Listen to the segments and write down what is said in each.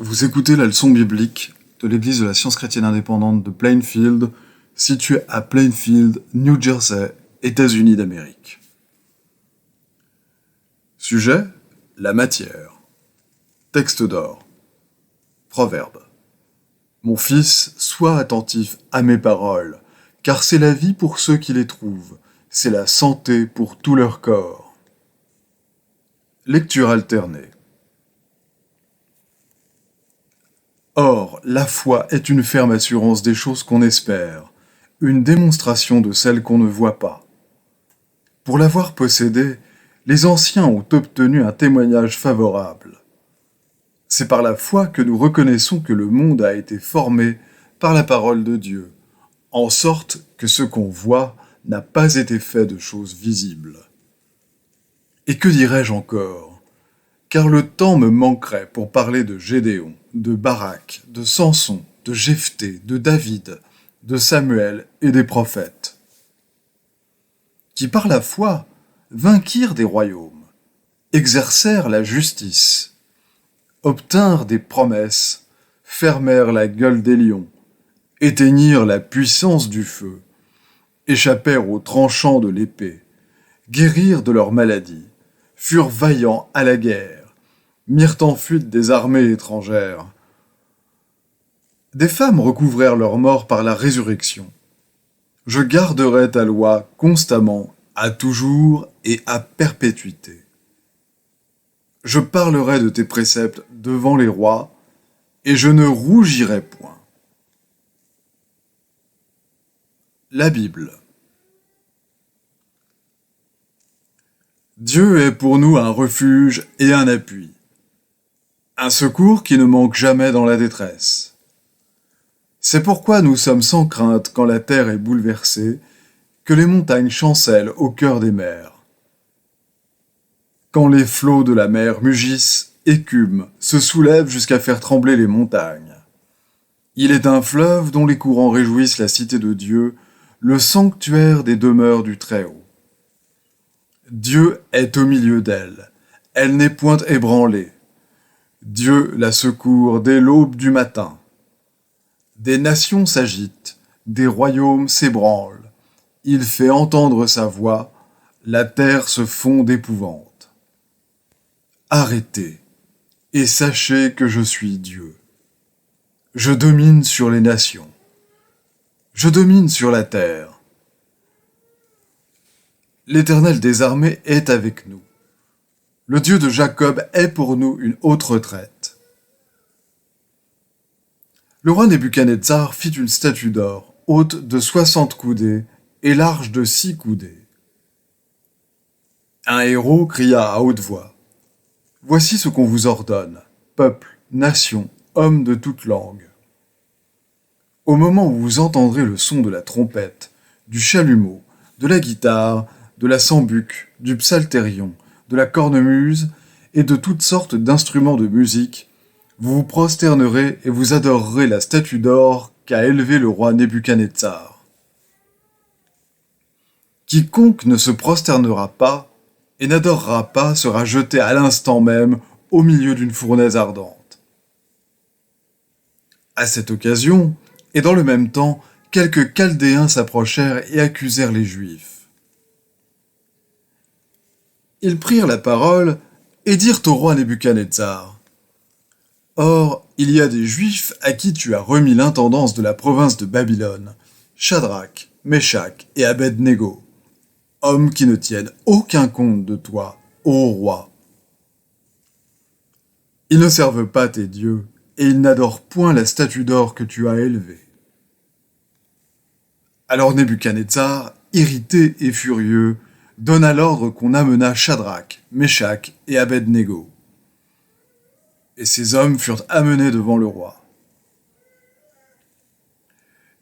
Vous écoutez la leçon biblique de l'Église de la Science chrétienne indépendante de Plainfield, située à Plainfield, New Jersey, États-Unis d'Amérique. Sujet : la matière. Texte d'or. Proverbe. Mon fils, sois attentif à mes paroles, car c'est la vie pour ceux qui les trouvent, c'est la santé pour tout leur corps. Lecture alternée. Or, la foi est une ferme assurance des choses qu'on espère, une démonstration de celles qu'on ne voit pas. Pour l'avoir possédée, les anciens ont obtenu un témoignage favorable. C'est par la foi que nous reconnaissons que le monde a été formé par la parole de Dieu, en sorte que ce qu'on voit n'a pas été fait de choses visibles. Et que dirais-je encore ? Car le temps me manquerait pour parler de Gédéon, de Barak, de Samson, de Jephthé, de David, de Samuel et des prophètes, qui par la foi vainquirent des royaumes, exercèrent la justice, obtinrent des promesses, fermèrent la gueule des lions, éteignirent la puissance du feu, échappèrent aux tranchants de l'épée, guérirent de leurs maladies, furent vaillants à la guerre, mirent en fuite des armées étrangères. Des femmes recouvrèrent leur mort par la résurrection. Je garderai ta loi constamment, à toujours et à perpétuité. Je parlerai de tes préceptes devant les rois, et je ne rougirai point. La Bible. Dieu est pour nous un refuge et un appui, un secours qui ne manque jamais dans la détresse. C'est pourquoi nous sommes sans crainte quand la terre est bouleversée, que les montagnes chancellent au cœur des mers. Quand les flots de la mer mugissent, écument, se soulèvent jusqu'à faire trembler les montagnes. Il est un fleuve dont les courants réjouissent la cité de Dieu, le sanctuaire des demeures du Très-Haut. Dieu est au milieu d'elle, elle n'est point ébranlée. Dieu la secourt dès l'aube du matin. Des nations s'agitent, des royaumes s'ébranlent. Il fait entendre sa voix, la terre se fond d'épouvante. Arrêtez, et sachez que je suis Dieu. Je domine sur les nations. Je domine sur la terre. L'Éternel des armées est avec nous. Le Dieu de Jacob est pour nous une haute retraite. Le roi Nebuchadnezzar fit une statue d'or, haute de 60 coudées et large de 6 coudées. Un héros cria à haute voix : « Voici ce qu'on vous ordonne, peuple, nation, hommes de toute langue. Au moment où vous entendrez le son de la trompette, du chalumeau, de la guitare, de la sambuc, du psalterion, de la cornemuse et de toutes sortes d'instruments de musique, vous vous prosternerez et vous adorerez la statue d'or qu'a élevée le roi Nebuchadnezzar. Quiconque ne se prosternera pas et n'adorera pas sera jeté à l'instant même au milieu d'une fournaise ardente. » À cette occasion, et dans le même temps, quelques Chaldéens s'approchèrent et accusèrent les Juifs. Ils prirent la parole et dirent au roi Nebuchadnezzar : « Or, il y a des Juifs à qui tu as remis l'intendance de la province de Babylone, Shadrach, Meshach et Abed-Négo, hommes qui ne tiennent aucun compte de toi, ô roi. Ils ne servent pas tes dieux, et ils n'adorent point la statue d'or que tu as élevée. » Alors Nebuchadnezzar, irrité et furieux, donna l'ordre qu'on amenât Shadrach, Meshach et Abed-Négo. Et ces hommes furent amenés devant le roi.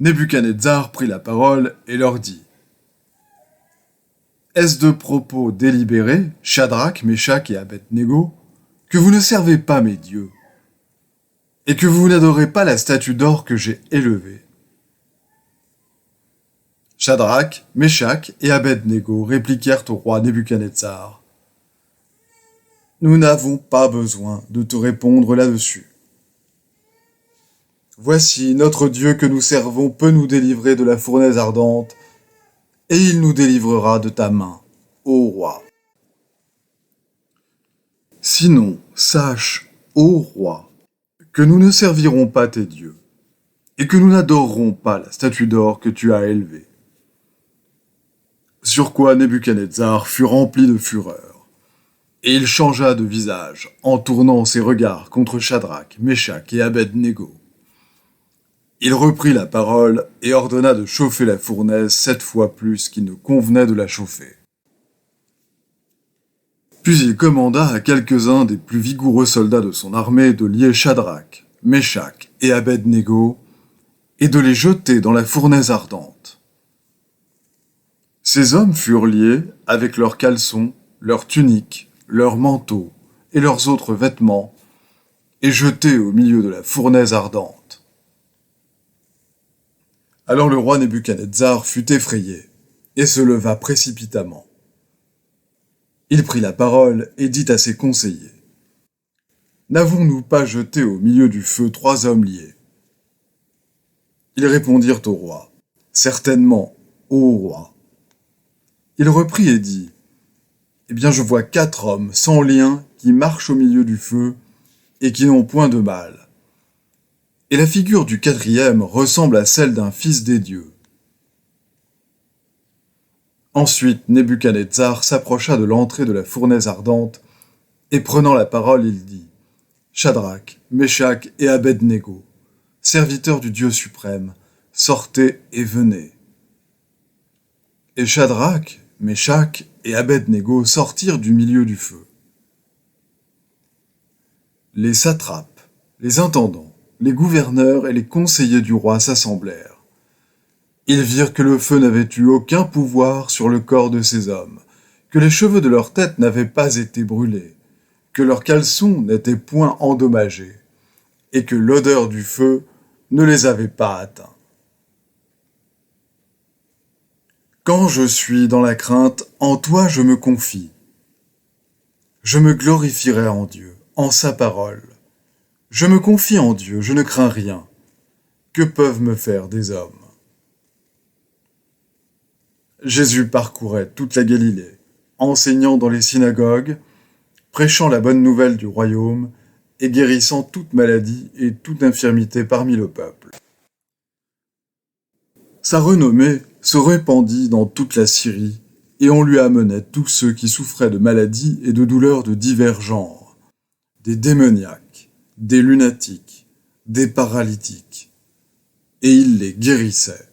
Nebuchadnezzar prit la parole et leur dit : « Est-ce de propos délibérés, Shadrach, Meshach et Abed-Négo, que vous ne servez pas mes dieux, et que vous n'adorez pas la statue d'or que j'ai élevée ? » Shadrach, Meshach et Abed-Négo répliquèrent au roi « Nous n'avons pas besoin de te répondre là-dessus. Voici notre Dieu que nous servons peut nous délivrer de la fournaise ardente, et il nous délivrera de ta main, ô roi. Sinon, sache, ô roi, que nous ne servirons pas tes dieux, et que nous n'adorerons pas la statue d'or que tu as élevée. Sur quoi Nebuchadnezzar fut rempli de fureur, et il changea de visage en tournant ses regards contre Shadrach, Meshach et Abed-Négo. Il reprit la parole et ordonna de chauffer la fournaise 7 fois plus qu'il ne convenait de la chauffer. Puis il commanda à quelques-uns des plus vigoureux soldats de son armée de lier Shadrach, Meshach et Abed-Négo et de les jeter dans la fournaise ardente. Ces hommes furent liés avec leurs caleçons, leurs tuniques, leurs manteaux et leurs autres vêtements et jetés au milieu de la fournaise ardente. Alors le roi Nebuchadnezzar fut effrayé et se leva précipitamment. Il prit la parole et dit à ses conseillers : « N'avons-nous pas jeté au milieu du feu 3 hommes liés ? » Ils répondirent au roi : « Certainement, ô roi. » Il reprit et dit : « Eh bien, je vois 4 hommes sans lien qui marchent au milieu du feu et qui n'ont point de mal. Et la figure du 4e ressemble à celle d'un fils des dieux. » Ensuite, Nebuchadnezzar s'approcha de l'entrée de la fournaise ardente, et prenant la parole, il dit : « Shadrach, Meshach et Abed-Négo, serviteurs du Dieu suprême, sortez et venez. » Et Shadrach, Meshach et Abed-Négo sortirent du milieu du feu. Les satrapes, les intendants, les gouverneurs et les conseillers du roi s'assemblèrent. Ils virent que le feu n'avait eu aucun pouvoir sur le corps de ces hommes, que les cheveux de leur tête n'avaient pas été brûlés, que leurs caleçons n'étaient point endommagés, et que l'odeur du feu ne les avait pas atteints. Quand je suis dans la crainte, en toi je me confie. Je me glorifierai en Dieu, en sa parole. Je me confie en Dieu, je ne crains rien. Que peuvent me faire des hommes ? Jésus parcourait toute la Galilée, enseignant dans les synagogues, prêchant la bonne nouvelle du royaume et guérissant toute maladie et toute infirmité parmi le peuple. Sa renommée se répandit dans toute la Syrie, et on lui amenait tous ceux qui souffraient de maladies et de douleurs de divers genres, des démoniaques, des lunatiques, des paralytiques, et il les guérissait.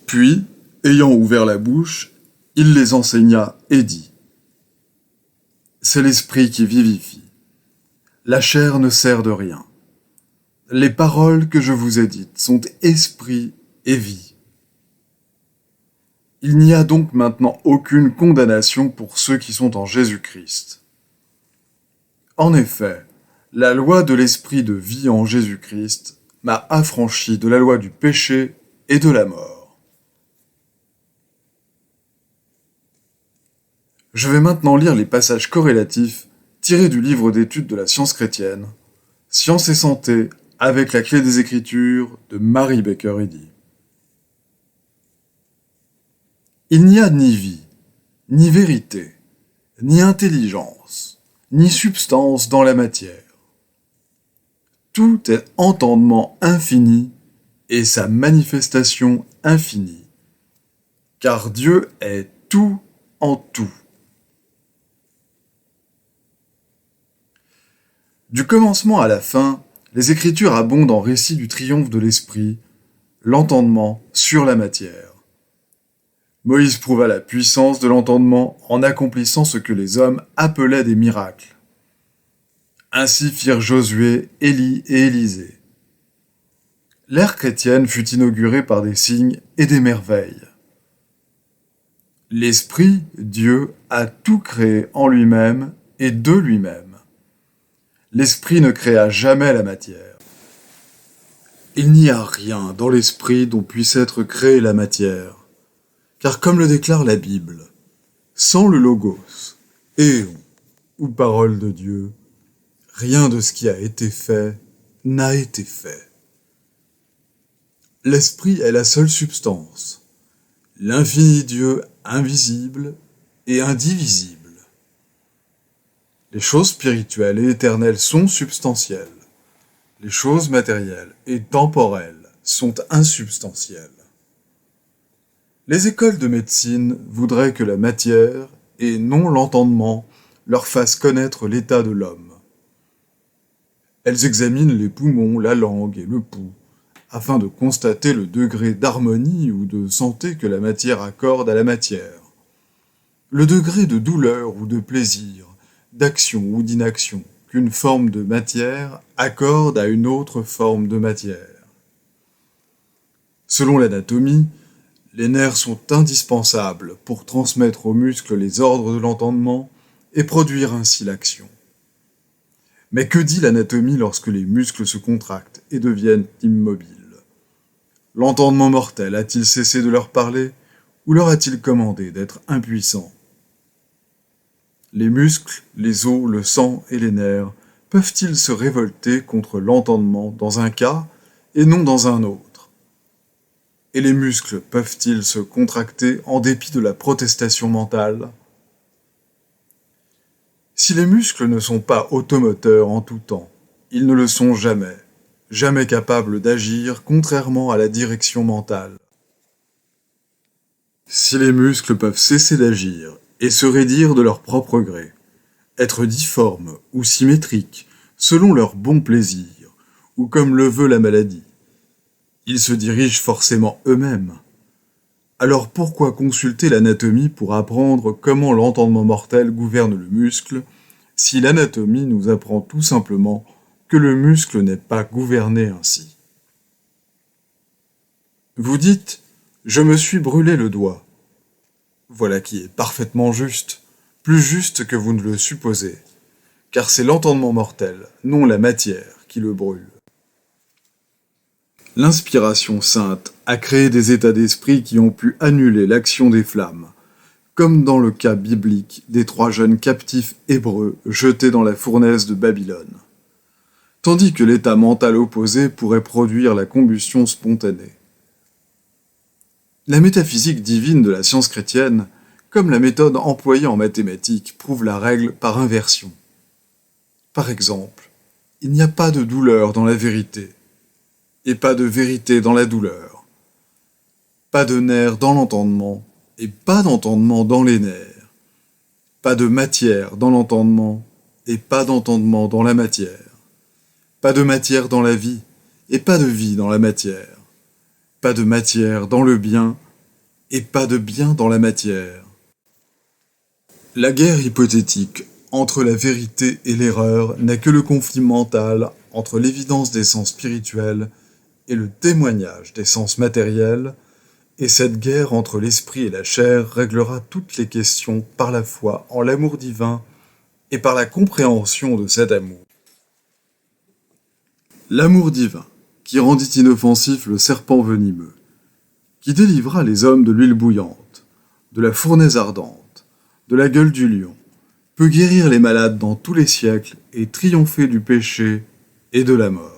Puis, ayant ouvert la bouche, il les enseigna et dit : « C'est l'esprit qui vivifie. La chair ne sert de rien. Les paroles que je vous ai dites sont esprit et vie. Il n'y a donc maintenant aucune condamnation pour ceux qui sont en Jésus-Christ. En effet, la loi de l'esprit de vie en Jésus-Christ m'a affranchi de la loi du péché et de la mort. » Je vais maintenant lire les passages corrélatifs tirés du livre d'études de la science chrétienne, Science et santé, avec la clé des Écritures de Mary Baker Eddy. Il n'y a ni vie, ni vérité, ni intelligence, ni substance dans la matière. Tout est entendement infini et sa manifestation infinie, car Dieu est tout en tout. Du commencement à la fin, les Écritures abondent en récits du triomphe de l'esprit, l'entendement sur la matière. Moïse prouva la puissance de l'entendement en accomplissant ce que les hommes appelaient des miracles. Ainsi firent Josué, Élie et Élisée. L'ère chrétienne fut inaugurée par des signes et des merveilles. L'Esprit, Dieu, a tout créé en lui-même et de lui-même. L'Esprit ne créa jamais la matière. Il n'y a rien dans l'Esprit dont puisse être créée la matière, car comme le déclare la Bible, sans le Logos, éon ou parole de Dieu, rien de ce qui a été fait n'a été fait. L'esprit est la seule substance, l'infini Dieu invisible et indivisible. Les choses spirituelles et éternelles sont substantielles. Les choses matérielles et temporelles sont insubstantielles. Les écoles de médecine voudraient que la matière, et non l'entendement, leur fasse connaître l'état de l'homme. Elles examinent les poumons, la langue et le pouls, afin de constater le degré d'harmonie ou de santé que la matière accorde à la matière, le degré de douleur ou de plaisir, d'action ou d'inaction qu'une forme de matière accorde à une autre forme de matière. Selon l'anatomie, les nerfs sont indispensables pour transmettre aux muscles les ordres de l'entendement et produire ainsi l'action. Mais que dit l'anatomie lorsque les muscles se contractent et deviennent immobiles? L'entendement mortel a-t-il cessé de leur parler ou leur a-t-il commandé d'être impuissants? Les muscles, les os, le sang et les nerfs peuvent-ils se révolter contre l'entendement dans un cas et non dans un autre? Et les muscles peuvent-ils se contracter en dépit de la protestation mentale? Si les muscles ne sont pas automoteurs en tout temps, ils ne le sont jamais, jamais capables d'agir contrairement à la direction mentale. Si les muscles peuvent cesser d'agir et se raidir de leur propre gré, être difformes ou symétriques selon leur bon plaisir, ou comme le veut la maladie, ils se dirigent forcément eux-mêmes. Alors pourquoi consulter l'anatomie pour apprendre comment l'entendement mortel gouverne le muscle, si l'anatomie nous apprend tout simplement que le muscle n'est pas gouverné ainsi? Vous dites « Je me suis brûlé le doigt ». Voilà qui est parfaitement juste, plus juste que vous ne le supposez, car c'est l'entendement mortel, non la matière, qui le brûle. L'inspiration sainte a créé des états d'esprit qui ont pu annuler l'action des flammes, comme dans le cas biblique des 3 jeunes captifs hébreux jetés dans la fournaise de Babylone, tandis que l'état mental opposé pourrait produire la combustion spontanée. La métaphysique divine de la science chrétienne, comme la méthode employée en mathématiques, prouve la règle par inversion. Par exemple, il n'y a pas de douleur dans la vérité, et pas de vérité dans la douleur, pas de nerfs dans l'entendement, et pas d'entendement dans les nerfs, pas de matière dans l'entendement, et pas d'entendement dans la matière, pas de matière dans la vie, et pas de vie dans la matière, pas de matière dans le bien, et pas de bien dans la matière. La guerre hypothétique entre la vérité et l'erreur n'est que le conflit mental entre l'évidence des sens spirituels et le témoignage des sens matériels, et cette guerre entre l'esprit et la chair réglera toutes les questions par la foi en l'amour divin et par la compréhension de cet amour. L'amour divin, qui rendit inoffensif le serpent venimeux, qui délivra les hommes de l'huile bouillante, de la fournaise ardente, de la gueule du lion, peut guérir les malades dans tous les siècles et triompher du péché et de la mort.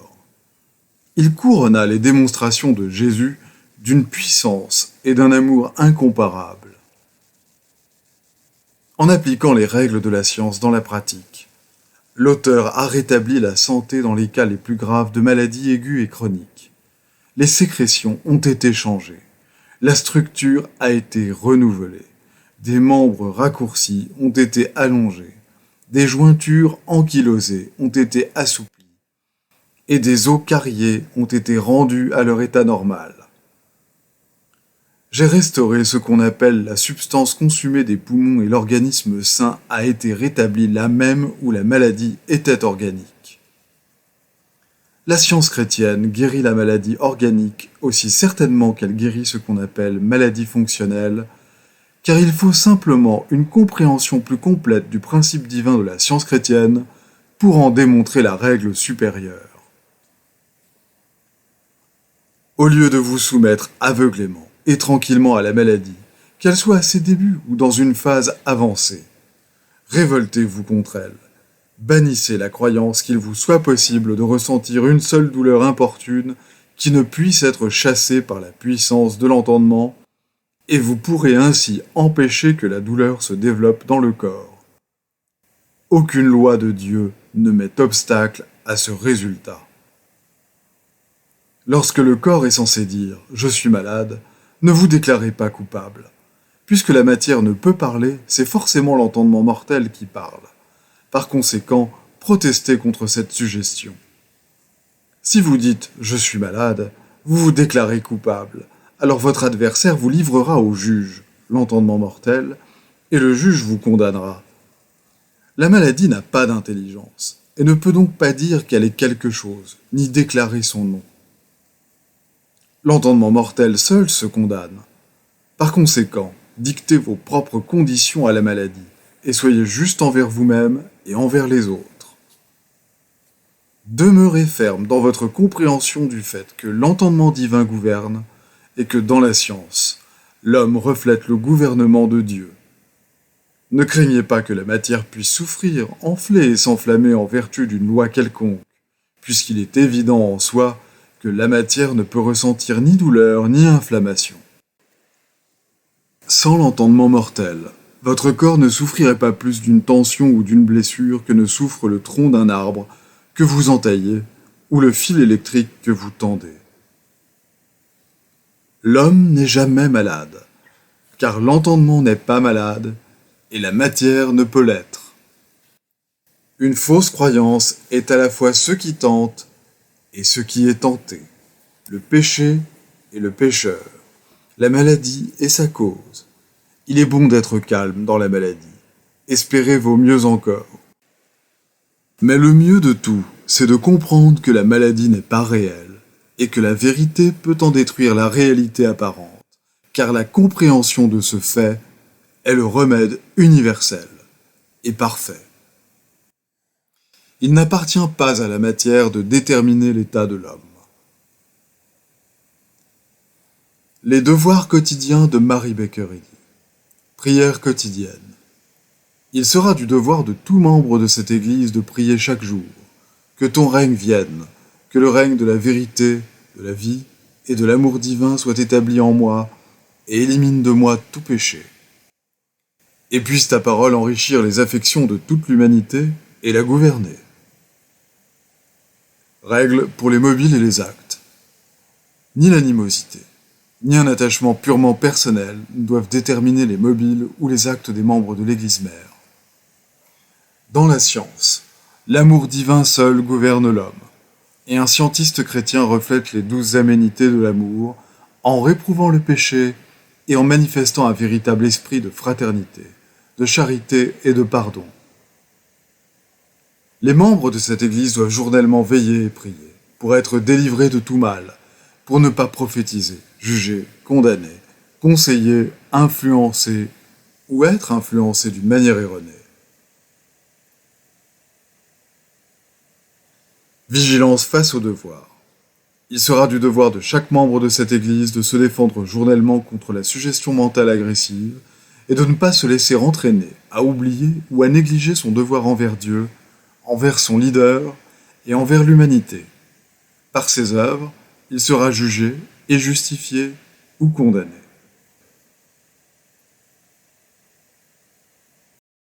Il couronna les démonstrations de Jésus d'une puissance et d'un amour incomparables. En appliquant les règles de la science dans la pratique, l'auteur a rétabli la santé dans les cas les plus graves de maladies aiguës et chroniques. Les sécrétions ont été changées. La structure a été renouvelée. Des membres raccourcis ont été allongés. Des jointures ankylosées ont été assouplies. Et des os cariés ont été rendus à leur état normal. J'ai restauré ce qu'on appelle la substance consumée des poumons et l'organisme sain a été rétabli là même où la maladie était organique. La science chrétienne guérit la maladie organique aussi certainement qu'elle guérit ce qu'on appelle maladie fonctionnelle, car il faut simplement une compréhension plus complète du principe divin de la science chrétienne pour en démontrer la règle supérieure. Au lieu de vous soumettre aveuglément et tranquillement à la maladie, qu'elle soit à ses débuts ou dans une phase avancée, révoltez-vous contre elle, Bannissez la croyance qu'il vous soit possible de ressentir une seule douleur importune qui ne puisse être chassée par la puissance de l'entendement, et vous pourrez ainsi empêcher que la douleur se développe dans le corps. Aucune loi de Dieu ne met obstacle à ce résultat. Lorsque le corps est censé dire « je suis malade », ne vous déclarez pas coupable. Puisque la matière ne peut parler, c'est forcément l'entendement mortel qui parle. Par conséquent, protestez contre cette suggestion. Si vous dites « je suis malade », vous vous déclarez coupable. Alors votre adversaire vous livrera au juge, l'entendement mortel, et le juge vous condamnera. La maladie n'a pas d'intelligence, et ne peut donc pas dire qu'elle est quelque chose, ni déclarer son nom. L'entendement mortel seul se condamne. Par conséquent, dictez vos propres conditions à la maladie, et soyez juste envers vous-même et envers les autres. Demeurez ferme dans votre compréhension du fait que l'entendement divin gouverne, et que dans la science, l'homme reflète le gouvernement de Dieu. Ne craignez pas que la matière puisse souffrir, enfler et s'enflammer en vertu d'une loi quelconque, puisqu'il est évident en soi que la matière ne peut ressentir ni douleur ni inflammation. Sans l'entendement mortel, votre corps ne souffrirait pas plus d'une tension ou d'une blessure que ne souffre le tronc d'un arbre que vous entaillez ou le fil électrique que vous tendez. L'homme n'est jamais malade, car l'entendement n'est pas malade et la matière ne peut l'être. Une fausse croyance est à la fois ce qui tente et ce qui est tenté, le péché et le pécheur, la maladie et sa cause. Il est bon d'être calme dans la maladie. Espérer vaut mieux encore. Mais le mieux de tout, c'est de comprendre que la maladie n'est pas réelle et que la vérité peut en détruire la réalité apparente, car la compréhension de ce fait est le remède universel et parfait. Il n'appartient pas à la matière de déterminer l'état de l'homme. Les devoirs quotidiens de Mary Baker Eddy. Prière quotidienne. Il sera du devoir de tout membre de cette Église de prier chaque jour. Que ton règne vienne, que le règne de la vérité, de la vie et de l'amour divin soit établi en moi et élimine de moi tout péché. Et puisse ta parole enrichir les affections de toute l'humanité et la gouverner. Règle pour les mobiles et les actes. Ni l'animosité, ni un attachement purement personnel ne doivent déterminer les mobiles ou les actes des membres de l'Église mère. Dans la science, l'amour divin seul gouverne l'homme, et un scientiste chrétien reflète les 12 aménités de l'amour en réprouvant le péché et en manifestant un véritable esprit de fraternité, de charité et de pardon. Les membres de cette Église doivent journellement veiller et prier, pour être délivrés de tout mal, pour ne pas prophétiser, juger, condamner, conseiller, influencer ou être influencé d'une manière erronée. Vigilance face au devoir. Il sera du devoir de chaque membre de cette Église de se défendre journellement contre la suggestion mentale agressive et de ne pas se laisser entraîner à oublier ou à négliger son devoir envers Dieu, envers son leader et envers l'humanité. Par ses œuvres, il sera jugé et justifié ou condamné.